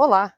Olá!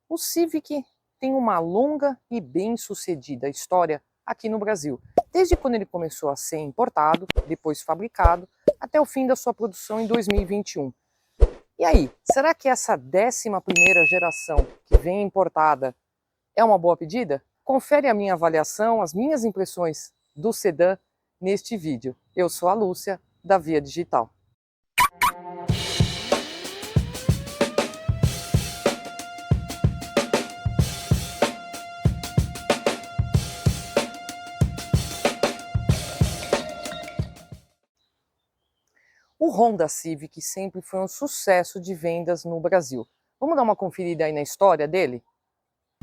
O Civic tem uma longa e bem-sucedida história aqui no Brasil, desde quando ele começou a ser importado, depois fabricado, até o fim da sua produção em 2021. E aí, será que essa 11ª geração que vem importada é uma boa pedida? Confere a minha avaliação, as minhas impressões do sedã neste vídeo. Eu sou a Lúcia, da Via Digital. O Honda Civic sempre foi um sucesso de vendas no Brasil. Vamos dar uma conferida aí na história dele?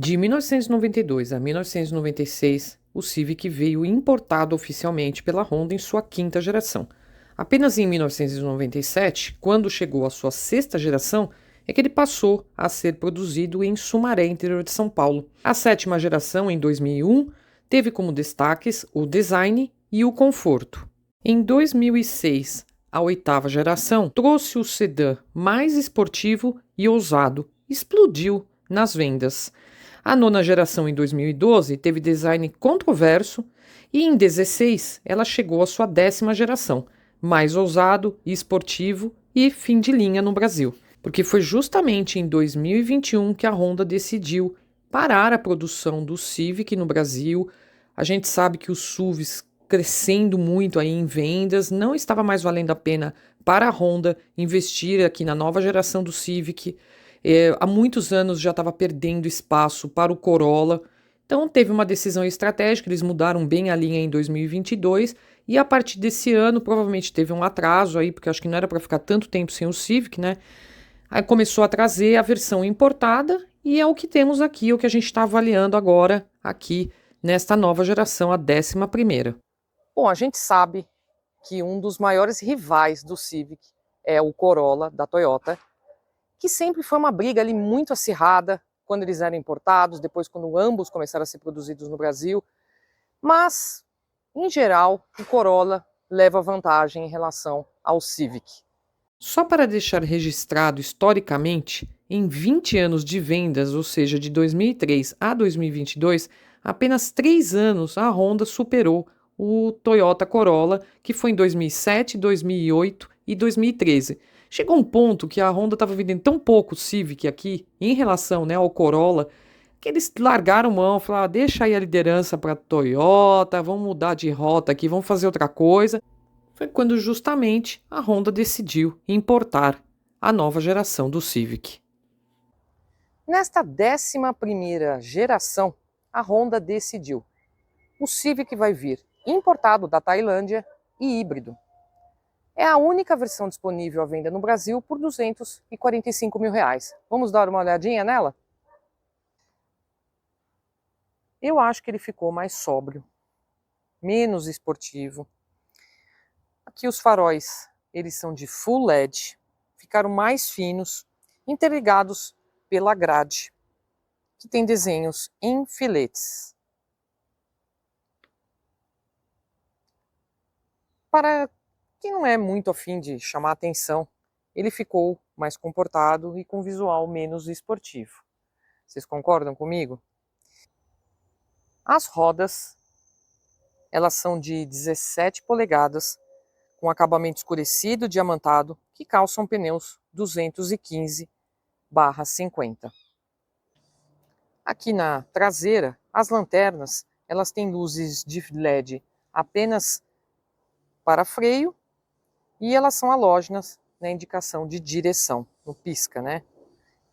De 1992 a 1996, o Civic veio importado oficialmente pela Honda em sua quinta geração. Apenas em 1997, quando chegou à sua sexta geração, é que ele passou a ser produzido em Sumaré, interior de São Paulo. A sétima geração, em 2001, teve como destaques o design e o conforto. Em 2006, a oitava geração trouxe o sedã mais esportivo e ousado, explodiu nas vendas. A nona geração, em 2012, teve design controverso e em 2016 ela chegou à sua 10ª geração, mais ousado e esportivo e fim de linha no Brasil, porque foi justamente em 2021 que a Honda decidiu parar a produção do Civic no Brasil. A gente sabe que os SUVs crescendo muito aí em vendas, não estava mais valendo a pena para a Honda investir aqui na nova geração do Civic. Há muitos anos já estava perdendo espaço para o Corolla, então teve uma decisão estratégica, eles mudaram bem a linha em 2022 e a partir desse ano provavelmente teve um atraso aí, porque acho que não era para ficar tanto tempo sem o Civic, né? Aí começou a trazer a versão importada e é o que temos aqui, o que a gente está avaliando agora aqui nesta nova geração, a 11ª. Bom, a gente sabe que um dos maiores rivais do Civic é o Corolla da Toyota, que sempre foi uma briga ali muito acirrada quando eles eram importados, depois quando ambos começaram a ser produzidos no Brasil. Mas, em geral, o Corolla leva vantagem em relação ao Civic. Só para deixar registrado historicamente, em 20 anos de vendas, ou seja, de 2003 a 2022, apenas 3 anos a Honda superou o Toyota Corolla, que foi em 2007, 2008 e 2013. Chegou um ponto que a Honda estava vendendo tão pouco Civic aqui, em relação, né, ao Corolla, que eles largaram mão, falaram, deixa aí a liderança para a Toyota, vamos mudar de rota aqui, vamos fazer outra coisa. Foi quando justamente a Honda decidiu importar a nova geração do Civic. Nesta 11ª geração, a Honda decidiu. O Civic vai vir importado da Tailândia e híbrido. É a única versão disponível à venda no Brasil por R$245 mil. Vamos dar uma olhadinha nela? Eu acho que ele ficou mais sóbrio, menos esportivo. Aqui os faróis, eles são de full LED, ficaram mais finos, interligados pela grade, que tem desenhos em filetes. Para quem não é muito afim de chamar atenção, ele ficou mais comportado e com visual menos esportivo. Vocês concordam comigo? As rodas, elas são de 17 polegadas, com acabamento escurecido diamantado, que calçam pneus 215/50. Aqui na traseira, as lanternas, elas têm luzes de LED apenas para freio e elas são halógenas na indicação de direção, no pisca, né?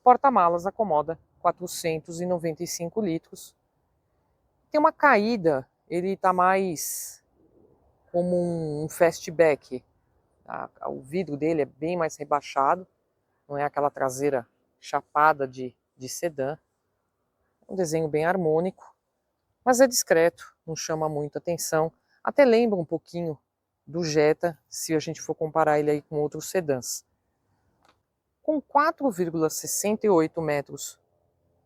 Porta-malas acomoda 495 litros. Tem uma caída, ele está mais como um fastback. O vidro dele é bem mais rebaixado, não é aquela traseira chapada de sedã. Um desenho bem harmônico, mas é discreto, não chama muita atenção. Até lembra um pouquinho do Jetta, se a gente for comparar ele aí com outros sedãs. Com 4,68 metros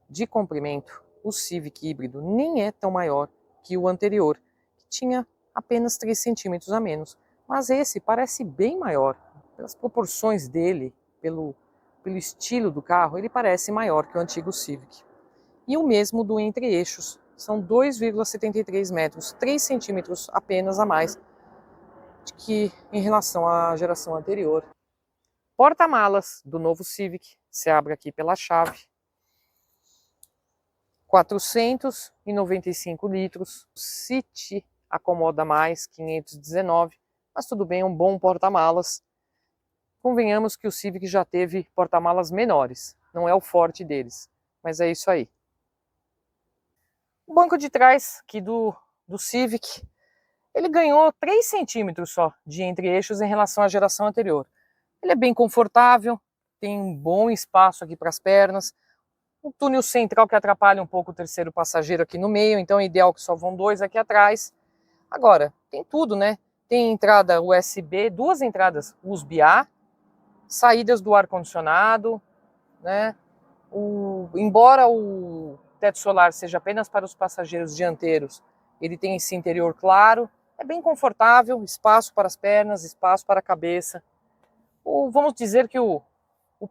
de comprimento, o Civic híbrido nem é tão maior que o anterior, que tinha apenas 3 centímetros a menos. Mas esse parece bem maior, pelas proporções dele, pelo estilo do carro, ele parece maior que o antigo Civic. E o mesmo do entre-eixos, são 2,73 metros, 3 centímetros apenas a mais que em relação à geração anterior. Porta-malas do novo Civic, se abre aqui pela chave. 495 litros, o City acomoda mais, 519, mas tudo bem, é um bom porta-malas. Convenhamos que o Civic já teve porta-malas menores, não é o forte deles, mas é isso aí. O banco de trás aqui do Civic, ele ganhou 3 centímetros só de entre-eixos em relação à geração anterior. Ele é bem confortável, tem um bom espaço aqui para as pernas, um túnel central que atrapalha um pouco o terceiro passageiro aqui no meio, então é ideal que só vão 2 aqui atrás. Agora, tem tudo, né? Tem entrada USB, 2 entradas USB-A, saídas do ar-condicionado, né? Embora o teto solar seja apenas para os passageiros dianteiros, ele tem esse interior claro, é bem confortável, espaço para as pernas, espaço para a cabeça. Vamos dizer que o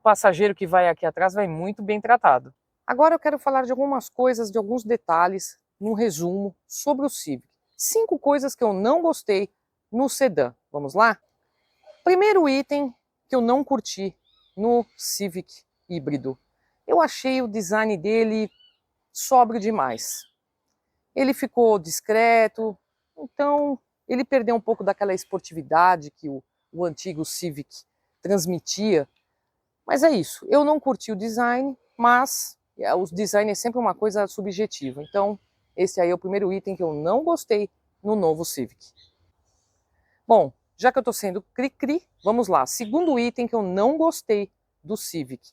passageiro que vai aqui atrás vai muito bem tratado. Agora eu quero falar de algumas coisas, de alguns detalhes, num resumo, sobre o Civic. 5 coisas que eu não gostei no sedã. Vamos lá? Primeiro item que eu não curti no Civic híbrido. Eu achei o design dele sóbrio demais. Ele ficou discreto, então ele perdeu um pouco daquela esportividade que o antigo Civic transmitia. Mas é isso, eu não curti o design, mas o design é sempre uma coisa subjetiva. Então, esse aí é o primeiro item que eu não gostei no novo Civic. Bom, já que eu estou sendo cri-cri, vamos lá. Segundo item que eu não gostei do Civic.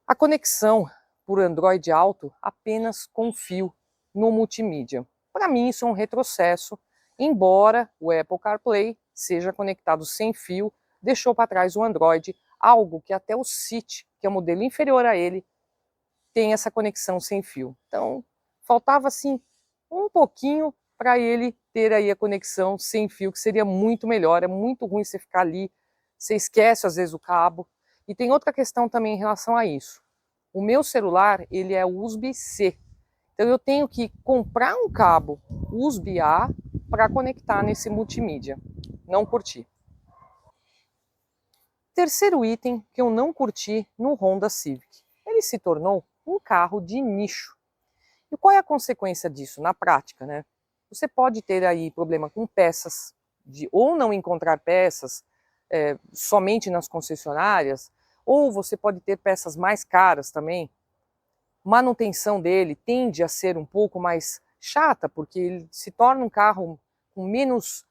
A conexão por Android Auto apenas com fio no multimídia. Para mim isso é um retrocesso, embora o Apple CarPlay seja conectado sem fio, deixou para trás o Android, algo que até o City, que é o modelo inferior a ele, tem essa conexão sem fio. Então, faltava assim um pouquinho para ele ter aí a conexão sem fio, que seria muito melhor. É muito ruim você ficar ali, você esquece às vezes o cabo. E tem outra questão também em relação a isso. O meu celular, ele é USB-C. Então eu tenho que comprar um cabo USB-A para conectar nesse multimídia. Não curti. Terceiro item que eu não curti no Honda Civic. Ele se tornou um carro de nicho. E qual é a consequência disso na prática, né? Você pode ter aí problema com peças, ou não encontrar peças somente nas concessionárias, ou você pode ter peças mais caras também. Manutenção dele tende a ser um pouco mais chata, porque ele se torna um carro com menos...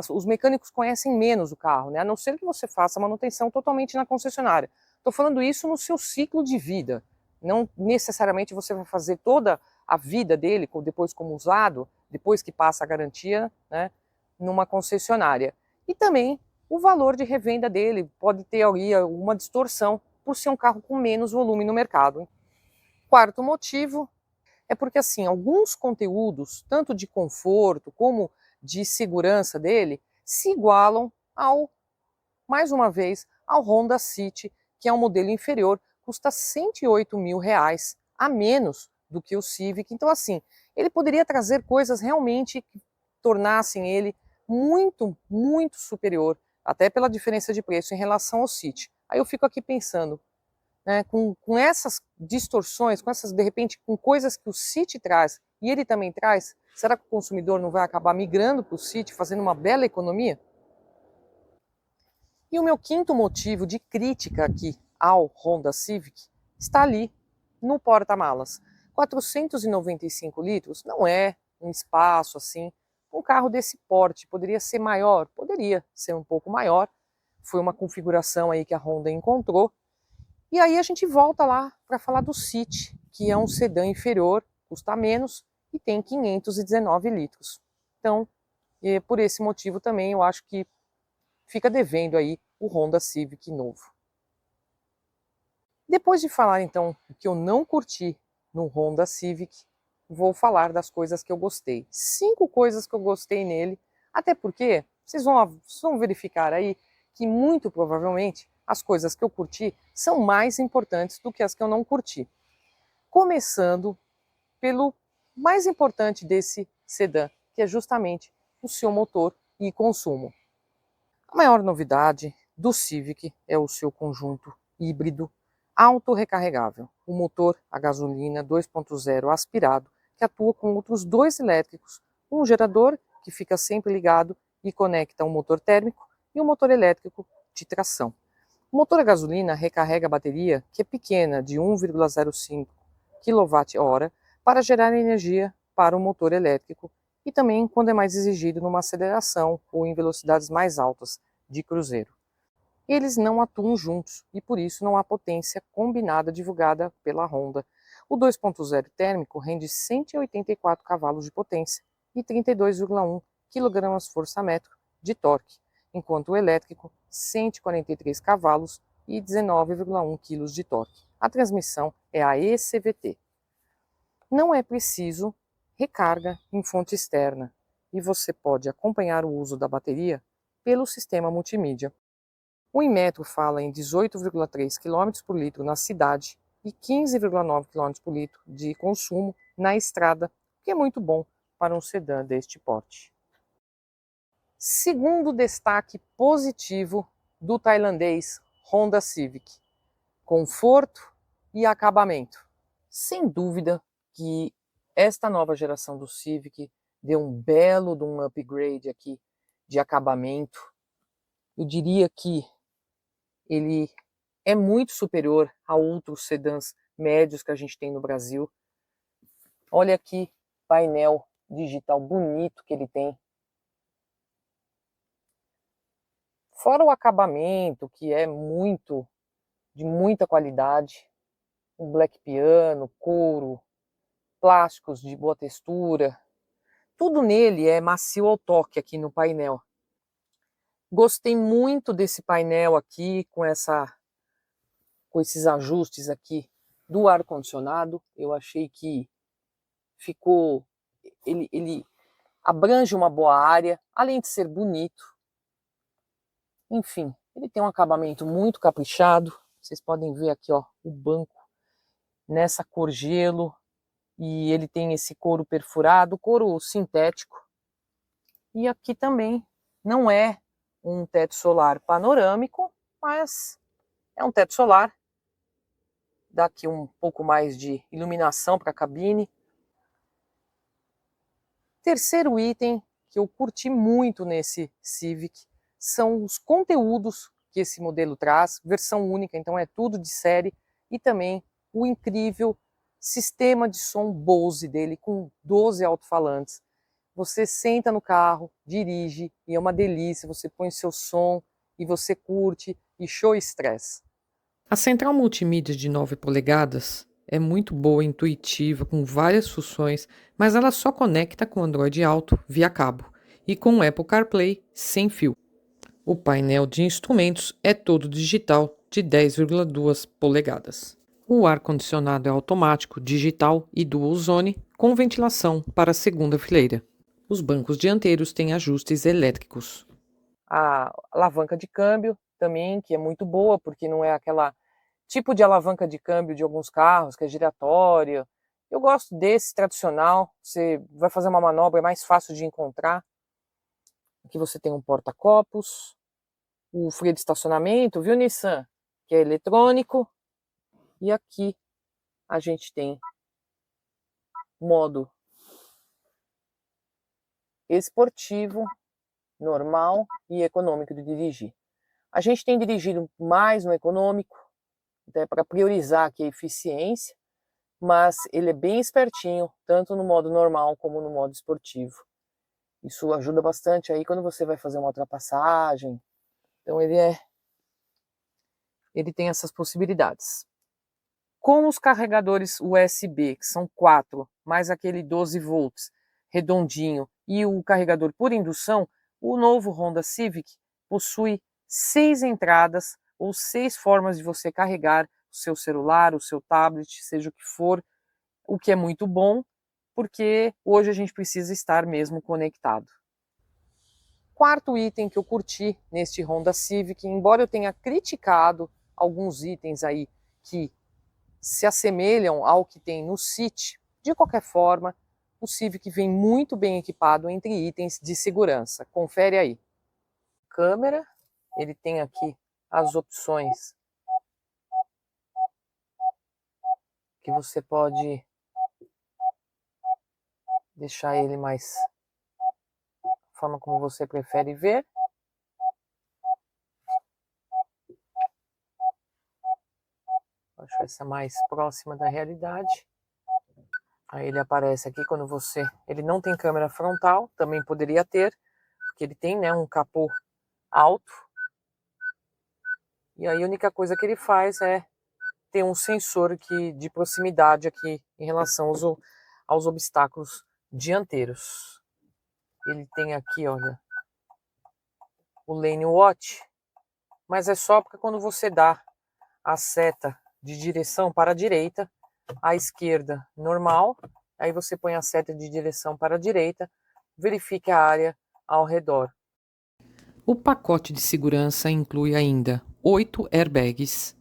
os mecânicos conhecem menos o carro, né? A não ser que você faça a manutenção totalmente na concessionária. Estou falando isso no seu ciclo de vida. Não necessariamente você vai fazer toda a vida dele, depois como usado, depois que passa a garantia, né, numa concessionária. E também o valor de revenda dele pode ter ali uma distorção por ser um carro com menos volume no mercado. Quarto motivo é porque assim, alguns conteúdos, tanto de conforto como de segurança dele, se igualam mais uma vez, ao Honda City, que é um modelo inferior, custa R$108 mil a menos do que o Civic. Então assim, ele poderia trazer coisas realmente que tornassem ele muito, muito superior, até pela diferença de preço em relação ao City. Aí eu fico aqui pensando, né, com essas distorções, com essas, de repente, com coisas que o City traz e ele também traz, será que o consumidor não vai acabar migrando para o City, fazendo uma bela economia? E o meu quinto motivo de crítica aqui ao Honda Civic está ali no porta-malas. 495 litros não é um espaço assim, um carro desse porte, poderia ser maior? Poderia ser um pouco maior, foi uma configuração aí que a Honda encontrou. E aí a gente volta lá para falar do City, que é um sedã inferior, custa menos e tem 519 litros. Então, por esse motivo também eu acho que fica devendo aí o Honda Civic novo. Depois de falar então o que eu não curti no Honda Civic, vou falar das coisas que eu gostei. 5 coisas que eu gostei nele, até porque vocês vão verificar aí que muito provavelmente as coisas que eu curti são mais importantes do que as que eu não curti. Começando pelo mais importante desse sedã, que é justamente o seu motor e consumo. A maior novidade do Civic é o seu conjunto híbrido autorrecarregável, o motor a gasolina 2.0 aspirado, que atua com outros dois elétricos, um gerador que fica sempre ligado e conecta um motor térmico e um motor elétrico de tração. O motor a gasolina recarrega a bateria, que é pequena, de 1,05 kWh, para gerar energia para o motor elétrico e também quando é mais exigido numa aceleração ou em velocidades mais altas de cruzeiro. Eles não atuam juntos e por isso não há potência combinada divulgada pela Honda. O 2.0 térmico rende 184 cavalos de potência e 32,1 kgfm de torque, enquanto o elétrico 143 cavalos e 19,1 kg de torque. A transmissão é a ECVT. Não é preciso recarga em fonte externa e você pode acompanhar o uso da bateria pelo sistema multimídia. O Inmetro fala em 18,3 km por litro na cidade e 15,9 km por litro de consumo na estrada, o que é muito bom para um sedã deste porte. Segundo destaque positivo do tailandês Honda Civic: conforto e acabamento. Sem dúvida que esta nova geração do Civic deu um belo de um upgrade aqui de acabamento. Eu diria que ele é muito superior a outros sedãs médios que a gente tem no Brasil. Olha aqui, painel digital bonito que ele tem. Fora o acabamento, que é de muita qualidade, um black piano, couro, plásticos de boa textura, tudo nele é macio ao toque aqui no painel. Gostei muito desse painel aqui com esses ajustes aqui do ar-condicionado. Eu achei que ele abrange uma boa área, além de ser bonito. Enfim, ele tem um acabamento muito caprichado. Vocês podem ver aqui, ó, o banco nessa cor gelo, e ele tem esse couro perfurado, couro sintético. E aqui também não é um teto solar panorâmico, mas é um teto solar. Dá aqui um pouco mais de iluminação para a cabine. Terceiro item que eu curti muito nesse Civic são os conteúdos que esse modelo traz, versão única, então é tudo de série, e também o incrível sistema de som Bose dele, com 12 alto-falantes. Você senta no carro, dirige, e é uma delícia, você põe seu som e você curte, e show estresse. A central multimídia de 9 polegadas é muito boa e intuitiva, com várias funções, mas ela só conecta com Android Auto via cabo e com o Apple CarPlay sem fio. O painel de instrumentos é todo digital de 10,2 polegadas. O ar-condicionado é automático, digital e dual zone, com ventilação para a segunda fileira. Os bancos dianteiros têm ajustes elétricos. A alavanca de câmbio também, que é muito boa, porque não é aquela tipo de alavanca de câmbio de alguns carros, que é giratória. Eu gosto desse tradicional, você vai fazer uma manobra, é mais fácil de encontrar. Aqui você tem um porta-copos, o freio de estacionamento, viu, Nissan? Que é eletrônico. E aqui a gente tem modo esportivo, normal e econômico de dirigir. A gente tem dirigido mais no econômico, até para priorizar aqui a eficiência, mas ele é bem espertinho, tanto no modo normal como no modo esportivo. Isso ajuda bastante aí quando você vai fazer uma ultrapassagem. Então ele tem essas possibilidades. Com os carregadores USB, que são 4, mais aquele 12 volts redondinho e o carregador por indução, o novo Honda Civic possui 6 entradas ou 6 formas de você carregar o seu celular, o seu tablet, seja o que for, o que é muito bom, porque hoje a gente precisa estar mesmo conectado. quarto item que eu curti neste Honda Civic, embora eu tenha criticado alguns itens aí que se assemelham ao que tem no City, de qualquer forma, o Civic vem muito bem equipado entre itens de segurança. Confere aí. Câmera, ele tem aqui as opções que você pode deixar ele mais da forma como você prefere ver. Acho essa mais próxima da realidade. Aí ele aparece aqui quando você... Ele não tem câmera frontal, também poderia ter, porque ele tem, né, um capô alto. E aí a única coisa que ele faz é ter um sensor aqui de proximidade aqui em relação aos obstáculos dianteiros. Ele tem aqui, olha, o Lane Watch, mas é só porque quando você dá a seta de direção para a direita, à esquerda normal, aí você põe a seta de direção para a direita, verifique a área ao redor. O pacote de segurança inclui ainda 8 airbags,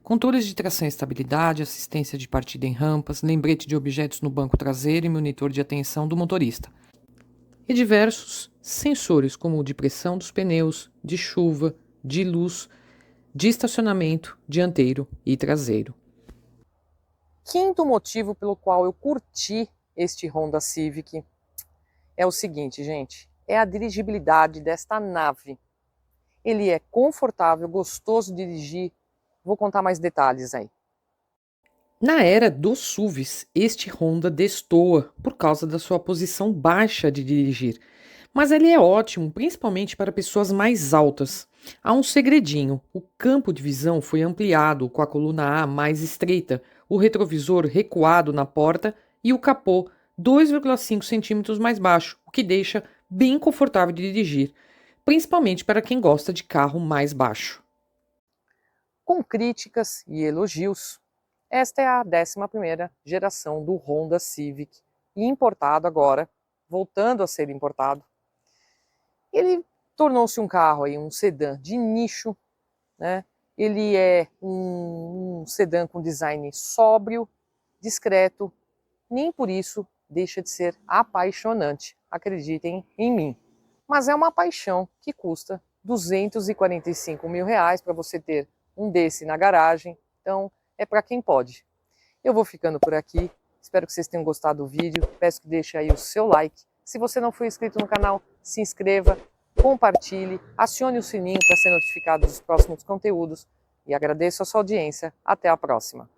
controles de tração e estabilidade, assistência de partida em rampas, lembrete de objetos no banco traseiro e monitor de atenção do motorista. E diversos sensores como o de pressão dos pneus, de chuva, de luz, de estacionamento dianteiro e traseiro. Quinto motivo pelo qual eu curti este Honda Civic é o seguinte, gente, é a dirigibilidade desta nave. Ele é confortável, gostoso de dirigir. Vou contar mais detalhes aí. Na era dos SUVs, este Honda destoa por causa da sua posição baixa de dirigir, mas ele é ótimo, principalmente para pessoas mais altas. Há um segredinho: o campo de visão foi ampliado com a coluna A mais estreita, o retrovisor recuado na porta e o capô 2,5 centímetros mais baixo, o que deixa bem confortável de dirigir, principalmente para quem gosta de carro mais baixo. Com críticas e elogios, esta é a 11ª geração do Honda Civic, importado agora, voltando a ser importado. Ele tornou-se um carro aí, um sedã de nicho, né? Ele é um sedã com design sóbrio, discreto, nem por isso deixa de ser apaixonante, acreditem em mim. Mas é uma paixão que custa R$245 mil para você ter um desse na garagem, então é para quem pode. Eu vou ficando por aqui, espero que vocês tenham gostado do vídeo, peço que deixe aí o seu like. Se você não for inscrito no canal, se inscreva, compartilhe, acione o sininho para ser notificado dos próximos conteúdos e agradeço a sua audiência. Até a próxima!